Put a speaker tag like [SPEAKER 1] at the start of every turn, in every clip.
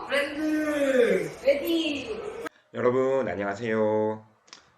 [SPEAKER 1] 브랜드 레디.
[SPEAKER 2] 여러분 안녕하세요.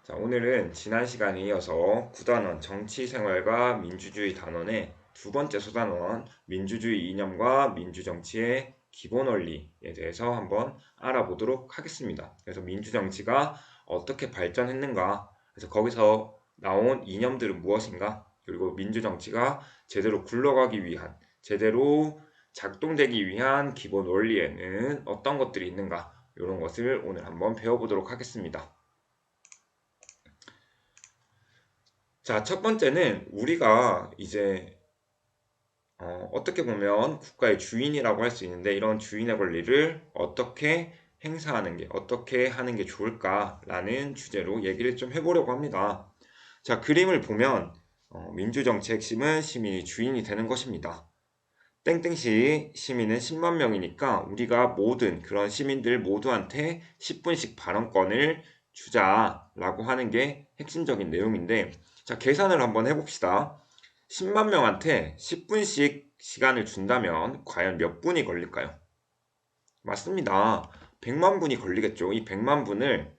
[SPEAKER 2] 자, 오늘은 지난 시간에 이어서 9단원 정치생활과 민주주의 단원의 두 번째 소단원 민주주의 이념과 민주정치의 기본 원리에 대해서 한번 알아보도록 하겠습니다. 그래서 민주정치가 어떻게 발전했는가, 그래서 거기서 나온 이념들은 무엇인가, 그리고 민주정치가 제대로 굴러가기 위한, 제대로 작동되기 위한 기본 원리에는 어떤 것들이 있는가, 이런 것을 오늘 한번 배워보도록 하겠습니다. 자, 첫 번째는 우리가 이제 어떻게 보면 국가의 주인이라고 할 수 있는데, 이런 주인의 권리를 어떻게 행사하는 게, 어떻게 하는 게 좋을까라는 주제로 얘기를 좀 해보려고 합니다. 자, 그림을 보면 민주정치의 핵심은 시민이 주인이 되는 것입니다. 땡땡시 시민은 10만 명이니까 우리가 모든 그런 시민들 모두한테 10분씩 발언권을 주자라고 하는 게 핵심적인 내용인데, 자, 계산을 한번 해봅시다. 10만 명한테 10분씩 시간을 준다면 과연 몇 분이 걸릴까요? 맞습니다. 100만 분이 걸리겠죠. 이 100만 분을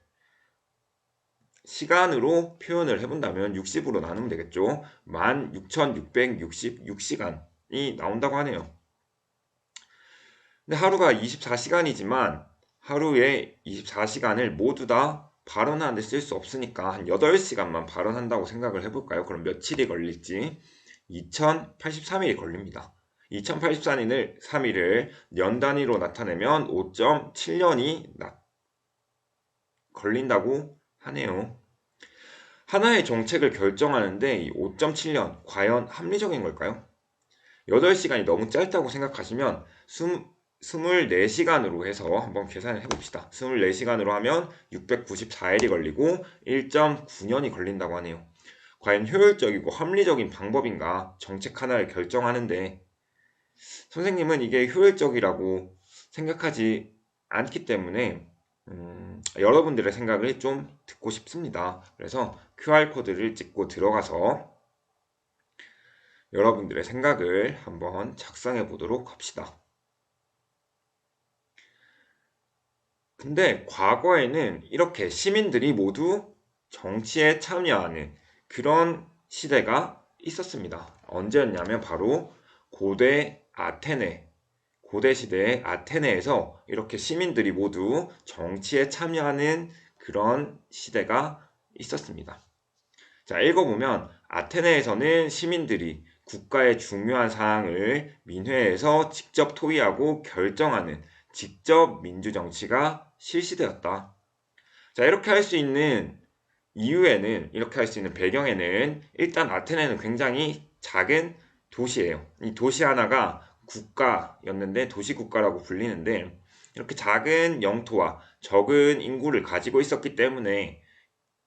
[SPEAKER 2] 시간으로 표현을 해본다면 60으로 나누면 되겠죠. 16,666시간이 나온다고 하네요. 근데 하루가 24시간이지만 하루에 24시간을 모두 다 발언하는데 쓸 수 없으니까 한 8시간만 발언한다고 생각을 해볼까요? 그럼 며칠이 걸릴지 2083일이 걸립니다. 2083일을 년 단위로 나타내면 5.7년이 걸린다고 하네요. 하나의 정책을 결정하는데 이 5.7년 과연 합리적인 걸까요? 8시간이 너무 짧다고 생각하시면 24시간으로 해서 한번 계산을 해봅시다. 24시간으로 하면 694일이 걸리고 1.9년이 걸린다고 하네요. 과연 효율적이고 합리적인 방법인가, 정책 하나를 결정하는데. 선생님은 이게 효율적이라고 생각하지 않기 때문에 여러분들의 생각을 좀 듣고 싶습니다. 그래서 QR코드를 찍고 들어가서 여러분들의 생각을 한번 작성해 보도록 합시다. 근데 과거에는 이렇게 시민들이 모두 정치에 참여하는 그런 시대가 있었습니다. 언제였냐면 바로 고대 아테네, 고대 시대의 아테네에서 이렇게 시민들이 모두 정치에 참여하는 그런 시대가 있었습니다. 자, 읽어보면 아테네에서는 시민들이 국가의 중요한 사항을 민회에서 직접 토의하고 결정하는 직접 민주정치가 실시되었다. 자, 이렇게 할 수 있는 이유에는, 이렇게 할 수 있는 배경에는 일단 아테네는 굉장히 작은 도시예요. 이 도시 하나가 국가였는데, 도시국가라고 불리는데, 이렇게 작은 영토와 적은 인구를 가지고 있었기 때문에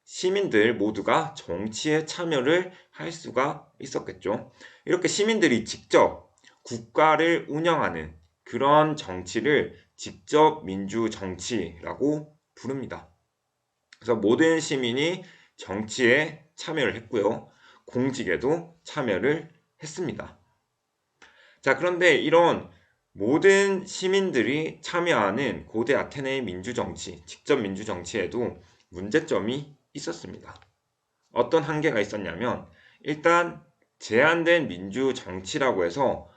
[SPEAKER 2] 시민들 모두가 정치에 참여를 할 수가 있었겠죠. 이렇게 시민들이 직접 국가를 운영하는 그런 정치를 직접 민주 정치라고 부릅니다. 그래서 모든 시민이 정치에 참여를 했고요. 공직에도 참여를 했습니다. 자, 그런데 이런 모든 시민들이 참여하는 고대 아테네의 민주정치, 직접 민주정치에도 문제점이 있었습니다. 어떤 한계가 있었냐면, 일단 제한된 민주정치라고 해서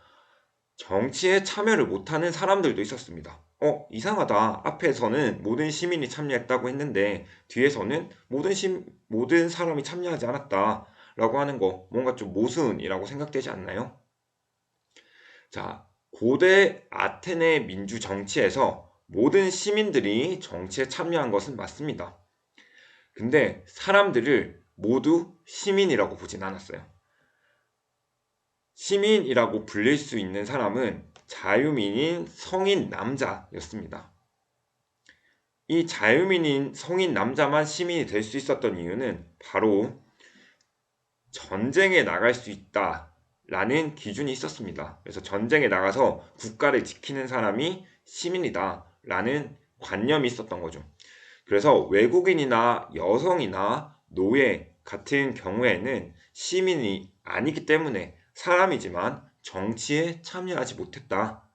[SPEAKER 2] 정치에 참여를 못하는 사람들도 있었습니다. 이상하다. 앞에서는 모든 시민이 참여했다고 했는데 뒤에서는 모든 사람이 참여하지 않았다 라고 하는 거, 뭔가 좀 모순이라고 생각되지 않나요? 자, 고대 아테네 민주 정치에서 모든 시민들이 정치에 참여한 것은 맞습니다. 근데 사람들을 모두 시민이라고 보진 않았어요. 시민이라고 불릴 수 있는 사람은 자유민인 성인 남자였습니다. 이 자유민인 성인 남자만 시민이 될 수 있었던 이유는 바로 전쟁에 나갈 수 있다라는 기준이 있었습니다. 그래서 전쟁에 나가서 국가를 지키는 사람이 시민이다라는 관념이 있었던 거죠. 그래서 외국인이나 여성이나 노예 같은 경우에는 시민이 아니기 때문에 사람이지만 정치에 참여하지 못했다.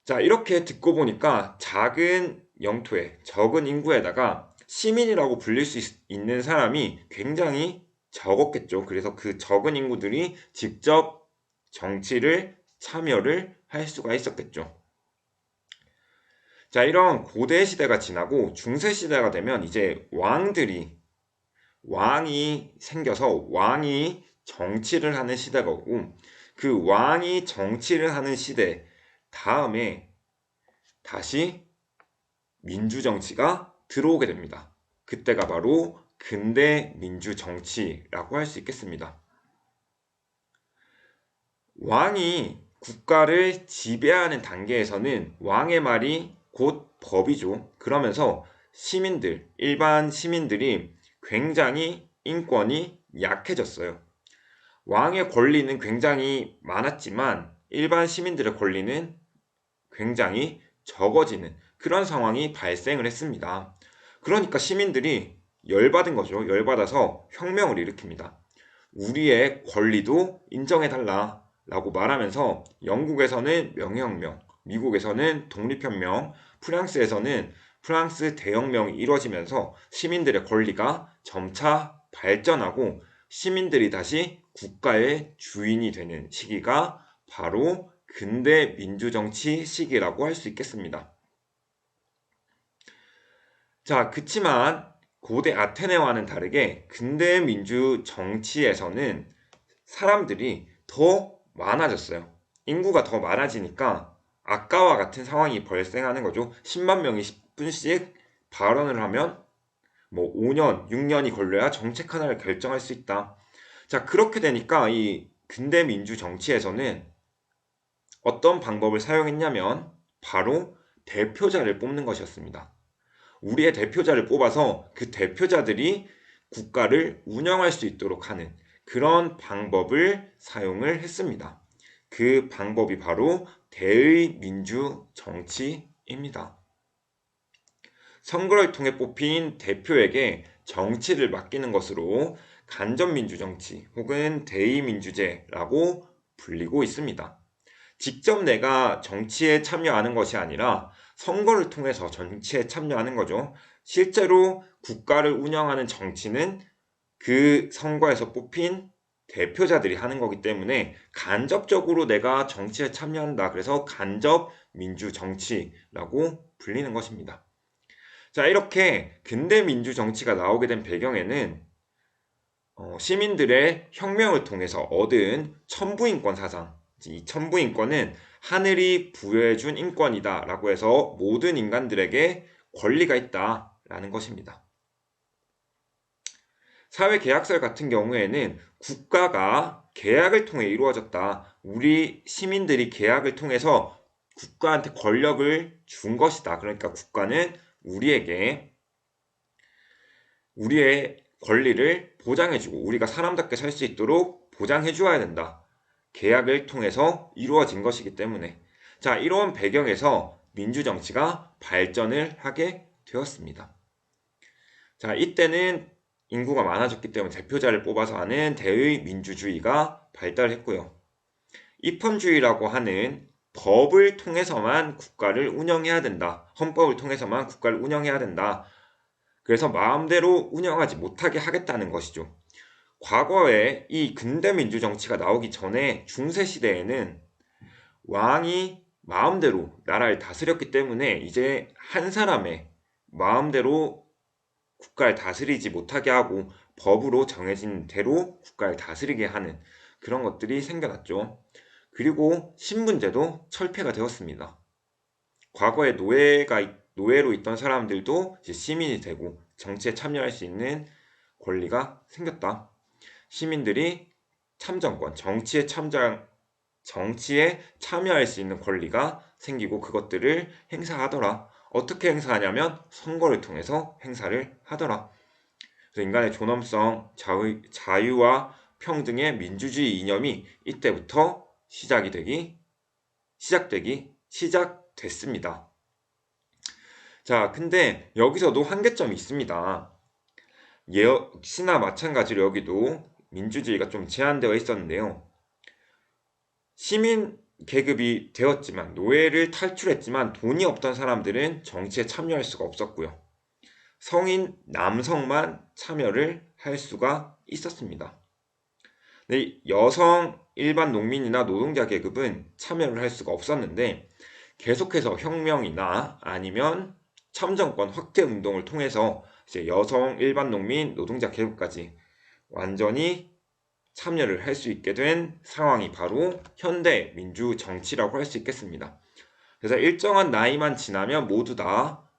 [SPEAKER 2] 자, 이렇게 듣고 보니까 작은 영토에 적은 인구에다가 시민이라고 불릴 수 있는 사람이 굉장히 적었겠죠. 그래서 그 적은 인구들이 직접 정치를 참여를 할 수가 있었겠죠. 자, 이런 고대 시대가 지나고 중세 시대가 되면 이제 왕이 생겨서 왕이 정치를 하는 시대가 오고, 그 왕이 정치를 하는 시대 다음에 다시 민주정치가 들어오게 됩니다. 그때가 바로 근대 민주정치라고 할 수 있겠습니다. 왕이 국가를 지배하는 단계에서는 왕의 말이 곧 법이죠. 그러면서 일반 시민들이 굉장히 인권이 약해졌어요. 왕의 권리는 굉장히 많았지만 일반 시민들의 권리는 굉장히 적어지는 그런 상황이 발생을 했습니다. 그러니까 시민들이 열받은 거죠. 열받아서 혁명을 일으킵니다. 우리의 권리도 인정해달라 라고 말하면서 영국에서는 명예혁명, 미국에서는 독립혁명, 프랑스에서는 프랑스 대혁명이 이루어지면서 시민들의 권리가 점차 발전하고 시민들이 다시 국가의 주인이 되는 시기가 바로 근대 민주정치 시기라고 할 수 있겠습니다. 자, 그치만 고대 아테네와는 다르게 근대 민주 정치에서는 사람들이 더 많아졌어요. 인구가 더 많아지니까 아까와 같은 상황이 발생하는 거죠. 10만 명이 10분씩 발언을 하면 뭐 5년, 6년이 걸려야 정책 하나를 결정할 수 있다. 자, 그렇게 되니까 이 근대 민주 정치에서는 어떤 방법을 사용했냐면 바로 대표자를 뽑는 것이었습니다. 우리의 대표자를 뽑아서 그 대표자들이 국가를 운영할 수 있도록 하는 그런 방법을 사용을 했습니다. 그 방법이 바로 대의 민주 정치입니다. 선거를 통해 뽑힌 대표에게 정치를 맡기는 것으로 간접민주정치 혹은 대의민주제라고 불리고 있습니다. 직접 내가 정치에 참여하는 것이 아니라 선거를 통해서 정치에 참여하는 거죠. 실제로 국가를 운영하는 정치는 그 선거에서 뽑힌 대표자들이 하는 거기 때문에 간접적으로 내가 정치에 참여한다. 그래서 간접 민주 정치라고 불리는 것입니다. 자, 이렇게 근대 민주 정치가 나오게 된 배경에는 시민들의 혁명을 통해서 얻은 천부인권 사상, 이 천부인권은 하늘이 부여해준 인권이다 라고 해서 모든 인간들에게 권리가 있다 라는 것입니다. 사회계약설 같은 경우에는 국가가 계약을 통해 이루어졌다. 우리 시민들이 계약을 통해서 국가한테 권력을 준 것이다. 그러니까 국가는 우리에게 우리의 권리를 보장해주고 우리가 사람답게 살 수 있도록 보장해주어야 된다. 계약을 통해서 이루어진 것이기 때문에. 자, 이런 배경에서 민주정치가 발전을 하게 되었습니다. 자, 이때는 인구가 많아졌기 때문에 대표자를 뽑아서 하는 대의 민주주의가 발달했고요. 입헌주의라고 하는 법을 통해서만 국가를 운영해야 된다. 헌법을 통해서만 국가를 운영해야 된다. 그래서 마음대로 운영하지 못하게 하겠다는 것이죠. 과거에 이 근대 민주 정치가 나오기 전에 중세 시대에는 왕이 마음대로 나라를 다스렸기 때문에 이제 한 사람의 마음대로 국가를 다스리지 못하게 하고 법으로 정해진 대로 국가를 다스리게 하는 그런 것들이 생겨났죠. 그리고 신분제도 철폐가 되었습니다. 과거에 노예로 있던 사람들도 이제 시민이 되고 정치에 참여할 수 있는 권리가 생겼다. 시민들이 참정권, 정치에 참여할 수 있는 권리가 생기고 그것들을 행사하더라. 어떻게 행사하냐면 선거를 통해서 행사를 하더라. 그래서 인간의 존엄성, 자유와 평등의 민주주의 이념이 이때부터 시작됐습니다. 자, 근데 여기서도 한계점이 있습니다. 역시나 마찬가지로 여기도 민주주의가 좀 제한되어 있었는데요. 계급이 되었지만, 노예를 탈출했지만 돈이 없던 사람들은 정치에 참여할 수가 없었고요. 성인 남성만 참여를 할 수가 있었습니다. 네, 여성 일반 농민이나 노동자 계급은 참여를 할 수가 없었는데, 계속해서 혁명이나 아니면 참정권 확대 운동을 통해서 이제 여성 일반 농민 노동자 계급까지 완전히 참여를 할 수 있게 된 상황이 바로 현대 민주 정치라고 할 수 있겠습니다. 그래서 일정한 나이만 지나면 모두 다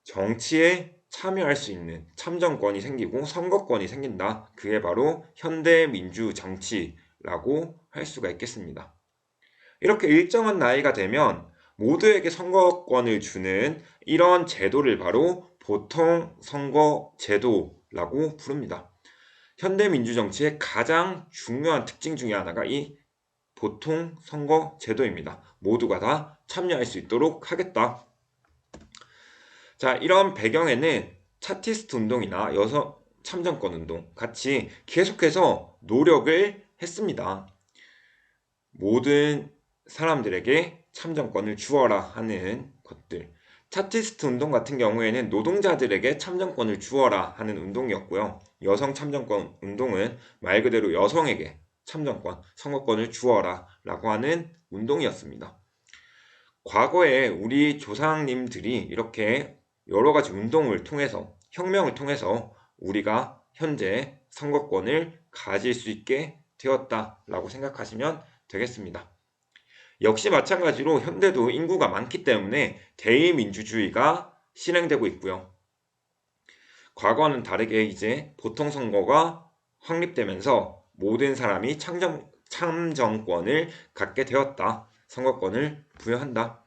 [SPEAKER 2] 정치에 참여할 수 있는 참정권이 생기고 선거권이 생긴다. 그게 바로 현대 민주 정치라고 할 수가 있겠습니다. 이렇게 일정한 나이가 되면 모두에게 선거권을 주는 이런 제도를 바로 보통 선거 제도라고 부릅니다. 현대 민주 정치의 가장 중요한 특징 중에 하나가 이 보통 선거 제도입니다. 모두가 다 참여할 수 있도록 하겠다. 자, 이런 배경에는 차티스트 운동이나 여성 참정권 운동 같이 계속해서 노력을 했습니다. 모든 사람들에게 참정권을 주어라 하는 것들. 차티스트 운동 같은 경우에는 노동자들에게 참정권을 주어라 하는 운동이었고요. 여성 참정권 운동은 말 그대로 여성에게 참정권, 선거권을 주어라 라고 하는 운동이었습니다. 과거에 우리 조상님들이 이렇게 여러 가지 운동을 통해서, 혁명을 통해서 우리가 현재 선거권을 가질 수 있게 되었다라고 생각하시면 되겠습니다. 역시 마찬가지로 현대도 인구가 많기 때문에 대의민주주의가 실행되고 있고요. 과거와는 다르게 이제 보통 선거가 확립되면서 모든 사람이 참정권을 갖게 되었다. 선거권을 부여한다.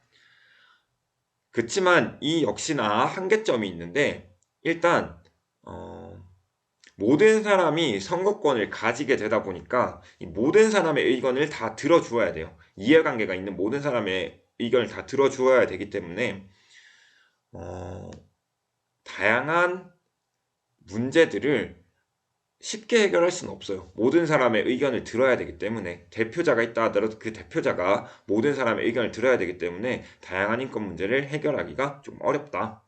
[SPEAKER 2] 그렇지만 이 역시나 한계점이 있는데, 일단 모든 사람이 선거권을 가지게 되다 보니까 이 모든 사람의 의견을 다 들어주어야 돼요. 이해관계가 있는 모든 사람의 의견을 다 들어주어야 되기 때문에 다양한 문제들을 쉽게 해결할 수는 없어요. 모든 사람의 의견을 들어야 되기 때문에, 대표자가 있다 하더라도 그 대표자가 모든 사람의 의견을 들어야 되기 때문에 다양한 인권 문제를 해결하기가 좀 어렵다.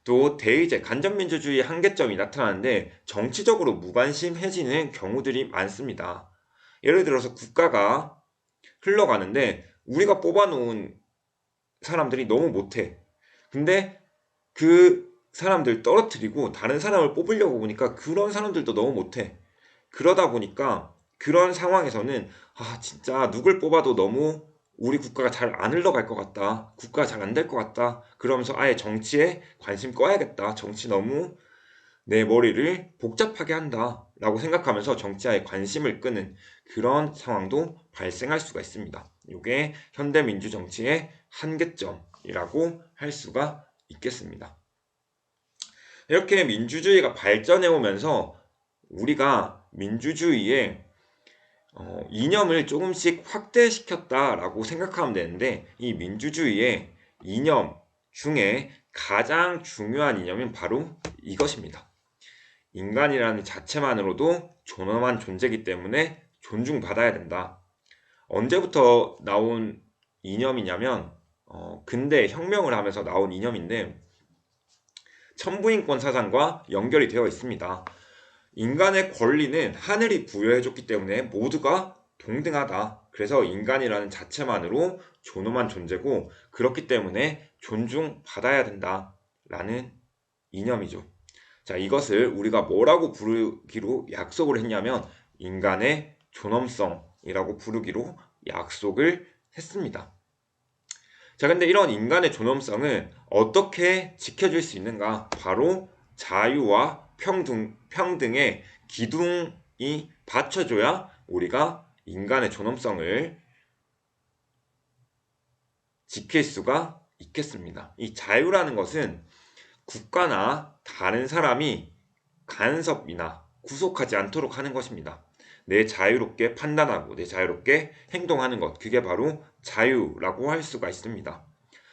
[SPEAKER 2] 또 대의제, 간접민주주의의 한계점이 나타나는데 정치적으로 무관심해지는 경우들이 많습니다. 예를 들어서 국가가 흘러가는데 우리가 뽑아놓은 사람들이 너무 못해. 근데 그 사람들 떨어뜨리고 다른 사람을 뽑으려고 보니까 그런 사람들도 너무 못해. 그러다 보니까 그런 상황에서는 진짜 누굴 뽑아도 너무 우리 국가가 잘 안 흘러갈 것 같다. 국가가 잘 안 될 것 같다. 그러면서 아예 정치에 관심 꺼야겠다. 정치 너무 내 머리를 복잡하게 한다. 라고 생각하면서 정치에 관심을 끄는 그런 상황도 발생할 수가 있습니다. 이게 현대 민주 정치의 한계점이라고 할 수가 있겠습니다. 이렇게 민주주의가 발전해 오면서 우리가 민주주의의 이념을 조금씩 확대시켰다라고 생각하면 되는데, 이 민주주의의 이념 중에 가장 중요한 이념은 바로 이것입니다. 인간이라는 자체만으로도 존엄한 존재이기 때문에 존중받아야 된다. 언제부터 나온 이념이냐면 근대 혁명을 하면서 나온 이념인데 천부인권 사상과 연결이 되어 있습니다. 인간의 권리는 하늘이 부여해줬기 때문에 모두가 동등하다. 그래서 인간이라는 자체만으로 존엄한 존재고 그렇기 때문에 존중받아야 된다. 라는 이념이죠. 자, 이것을 우리가 뭐라고 부르기로 약속을 했냐면 인간의 존엄성이라고 부르기로 약속을 했습니다. 자, 근데 이런 인간의 존엄성은 어떻게 지켜줄 수 있는가? 바로 자유와 평등의 기둥이 받쳐줘야 우리가 인간의 존엄성을 지킬 수가 있겠습니다. 이 자유라는 것은 국가나 다른 사람이 간섭이나 구속하지 않도록 하는 것입니다. 내 자유롭게 판단하고 내 자유롭게 행동하는 것, 그게 바로 자유라고 할 수가 있습니다.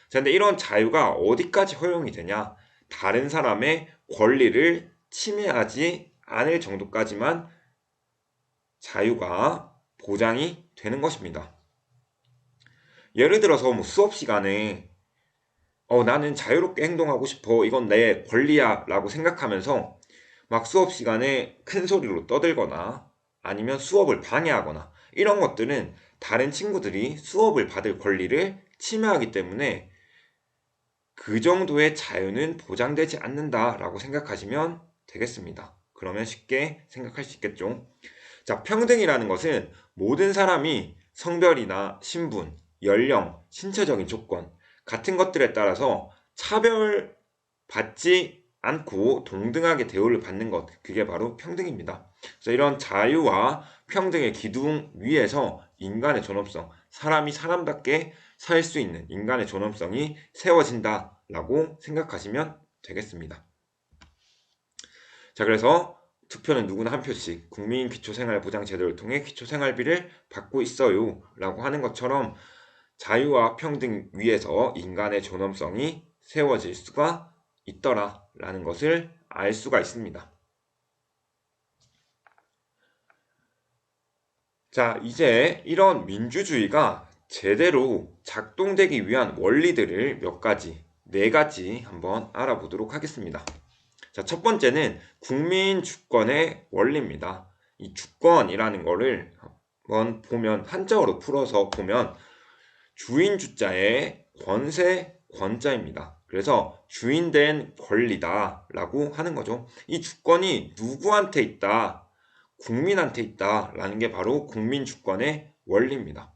[SPEAKER 2] 자, 근데 이런 자유가 어디까지 허용이 되냐? 다른 사람의 권리를 침해하지 않을 정도까지만 자유가 보장이 되는 것입니다. 예를 들어서 뭐 수업 시간에 나는 자유롭게 행동하고 싶어. 이건 내 권리야. 라고 생각하면서 막 수업 시간에 큰 소리로 떠들거나 아니면 수업을 방해하거나 이런 것들은 다른 친구들이 수업을 받을 권리를 침해하기 때문에 그 정도의 자유는 보장되지 않는다라고 생각하시면 되겠습니다. 그러면 쉽게 생각할 수 있겠죠. 자, 평등이라는 것은 모든 사람이 성별이나 신분, 연령, 신체적인 조건 같은 것들에 따라서 차별받지 않고 동등하게 대우를 받는 것, 그게 바로 평등입니다. 그래서 이런 자유와 평등의 기둥 위에서 인간의 존엄성, 사람이 사람답게 살 수 있는 인간의 존엄성이 세워진다라고 생각하시면 되겠습니다. 자, 그래서 투표는 누구나 한 표씩 국민 기초생활보장제도를 통해 기초생활비를 받고 있어요 라고 하는 것처럼 자유와 평등 위에서 인간의 존엄성이 세워질 수가 있더라 라는 것을 알 수가 있습니다. 자, 이제 이런 민주주의가 제대로 작동되기 위한 원리들을 몇 가지, 네 가지 한번 알아보도록 하겠습니다. 자, 첫 번째는 국민 주권의 원리입니다. 이 주권이라는 거를 한번 보면, 한자어로 풀어서 보면 주인 주자의 권세 권자입니다. 그래서 주인된 권리다라고 하는 거죠. 이 주권이 누구한테 있다? 국민한테 있다라는 게 바로 국민 주권의 원리입니다.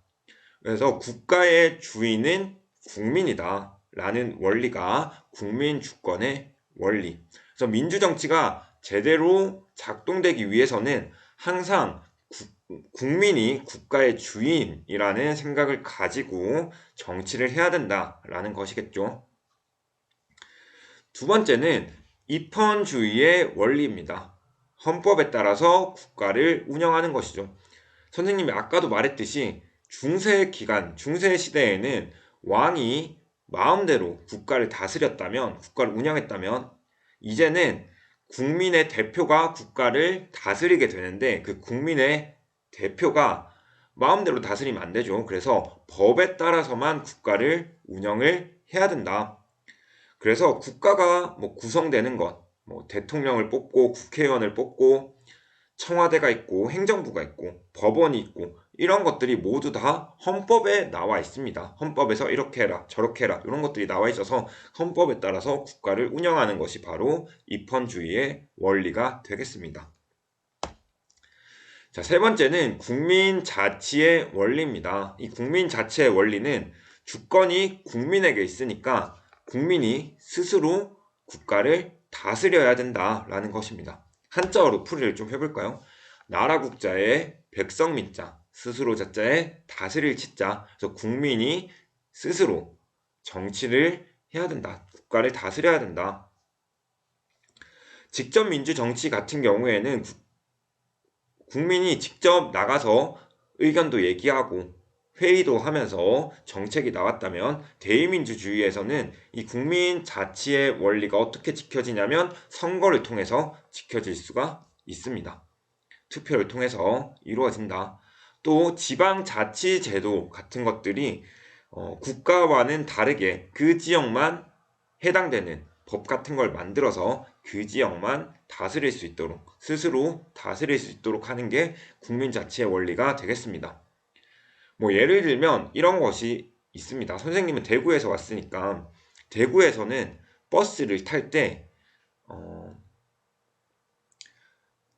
[SPEAKER 2] 그래서 국가의 주인은 국민이다 라는 원리가 국민 주권의 원리. 그래서 민주정치가 제대로 작동되기 위해서는 항상 국민이 국가의 주인이라는 생각을 가지고 정치를 해야 된다라는 것이겠죠. 두 번째는 입헌주의의 원리입니다. 헌법에 따라서 국가를 운영하는 것이죠. 선생님이 아까도 말했듯이 중세 기간, 중세 시대에는 왕이 마음대로 국가를 다스렸다면, 국가를 운영했다면, 이제는 국민의 대표가 국가를 다스리게 되는데 그 국민의 대표가 마음대로 다스리면 안 되죠. 그래서 법에 따라서만 국가를 운영을 해야 된다. 그래서 국가가 뭐 구성되는 것, 뭐 대통령을 뽑고 국회의원을 뽑고 청와대가 있고 행정부가 있고 법원이 있고 이런 것들이 모두 다 헌법에 나와 있습니다. 헌법에서 이렇게 해라 저렇게 해라 이런 것들이 나와 있어서 헌법에 따라서 국가를 운영하는 것이 바로 입헌주의의 원리가 되겠습니다. 자, 세 번째는 국민자치의 원리입니다. 이 국민자치의 원리는 주권이 국민에게 있으니까 국민이 스스로 국가를 다스려야 된다라는 것입니다. 한자어로 풀이를 좀 해볼까요? 나라국자의 백성민자, 스스로 자자에 다스릴 치자. 그래서 국민이 스스로 정치를 해야 된다. 국가를 다스려야 된다. 직접 민주 정치 같은 경우에는 국민이 직접 나가서 의견도 얘기하고 회의도 하면서 정책이 나왔다면 대의민주주의에서는 이 국민 자치의 원리가 어떻게 지켜지냐면 선거를 통해서 지켜질 수가 있습니다. 투표를 통해서 이루어진다. 또 지방자치제도 같은 것들이 국가와는 다르게 그 지역만 해당되는 법 같은 걸 만들어서 그 지역만 다스릴 수 있도록 스스로 다스릴 수 있도록 하는 게 국민자치의 원리가 되겠습니다. 뭐 예를 들면 이런 것이 있습니다. 선생님은 대구에서 왔으니까 대구에서는 버스를 탈 때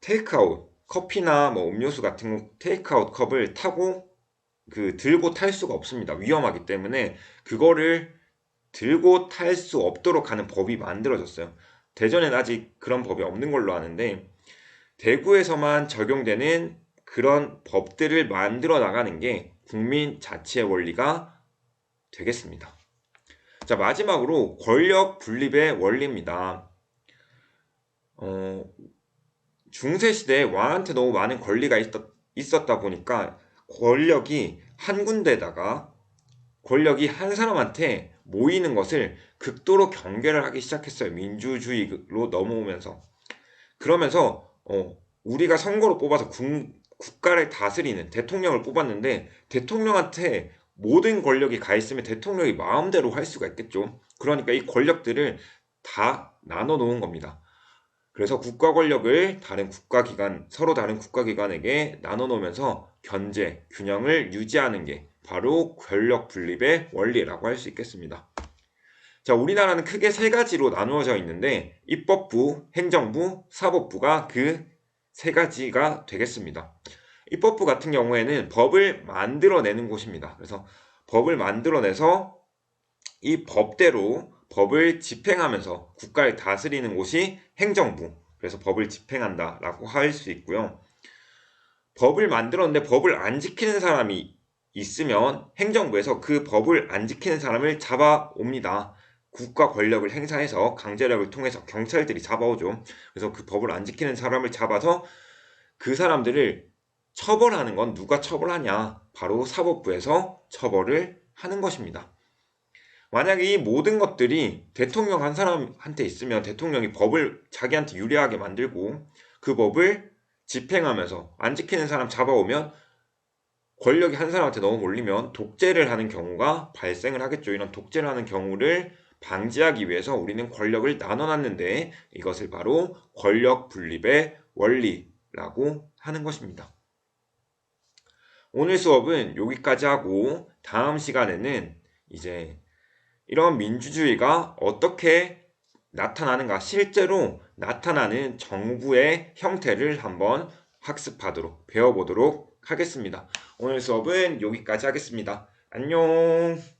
[SPEAKER 2] 테이크아웃 커피나 뭐 음료수 같은 테이크아웃 컵을 타고 들고 탈 수가 없습니다. 위험하기 때문에 그거를 들고 탈 수 없도록 하는 법이 만들어졌어요. 대전엔 아직 그런 법이 없는 걸로 아는데 대구에서만 적용되는 그런 법들을 만들어 나가는 게 국민 자치의 원리가 되겠습니다. 자, 마지막으로 권력 분립의 원리입니다. 중세시대에 왕한테 너무 많은 권리가 있었다 보니까 권력이 한 군데다가 권력이 한 사람한테 모이는 것을 극도로 경계를 하기 시작했어요. 민주주의로 넘어오면서. 그러면서 우리가 선거로 뽑아서 국가를 다스리는 대통령을 뽑았는데 대통령한테 모든 권력이 가 있으면 대통령이 마음대로 할 수가 있겠죠. 그러니까 이 권력들을 다 나눠 놓은 겁니다. 그래서 국가 권력을 다른 국가기관, 서로 다른 국가기관에게 나눠 놓으면서 견제, 균형을 유지하는 게 바로 권력 분립의 원리라고 할 수 있겠습니다. 자, 우리나라는 크게 세 가지로 나누어져 있는데 입법부, 행정부, 사법부가 그 세 가지가 되겠습니다. 입법부 같은 경우에는 법을 만들어내는 곳입니다. 그래서 법을 만들어내서 이 법대로 법을 집행하면서 국가를 다스리는 곳이 행정부. 그래서 법을 집행한다라고 할 수 있고요. 법을 만들었는데 법을 안 지키는 사람이 있으면 행정부에서 그 법을 안 지키는 사람을 잡아옵니다. 국가 권력을 행사해서 강제력을 통해서 경찰들이 잡아오죠. 그래서 그 법을 안 지키는 사람을 잡아서 그 사람들을 처벌하는 건 누가 처벌하냐? 바로 사법부에서 처벌을 하는 것입니다. 만약에 이 모든 것들이 대통령 한 사람한테 있으면 대통령이 법을 자기한테 유리하게 만들고 그 법을 집행하면서 안 지키는 사람 잡아오면 권력이 한 사람한테 너무 몰리면 독재를 하는 경우가 발생을 하겠죠. 이런 독재를 하는 경우를 방지하기 위해서 우리는 권력을 나눠놨는데 이것을 바로 권력 분립의 원리라고 하는 것입니다. 오늘 수업은 여기까지 하고 다음 시간에는 이제 이런 민주주의가 어떻게 나타나는가, 실제로 나타나는 정부의 형태를 한번 학습하도록, 배워보도록 하겠습니다. 오늘 수업은 여기까지 하겠습니다. 안녕!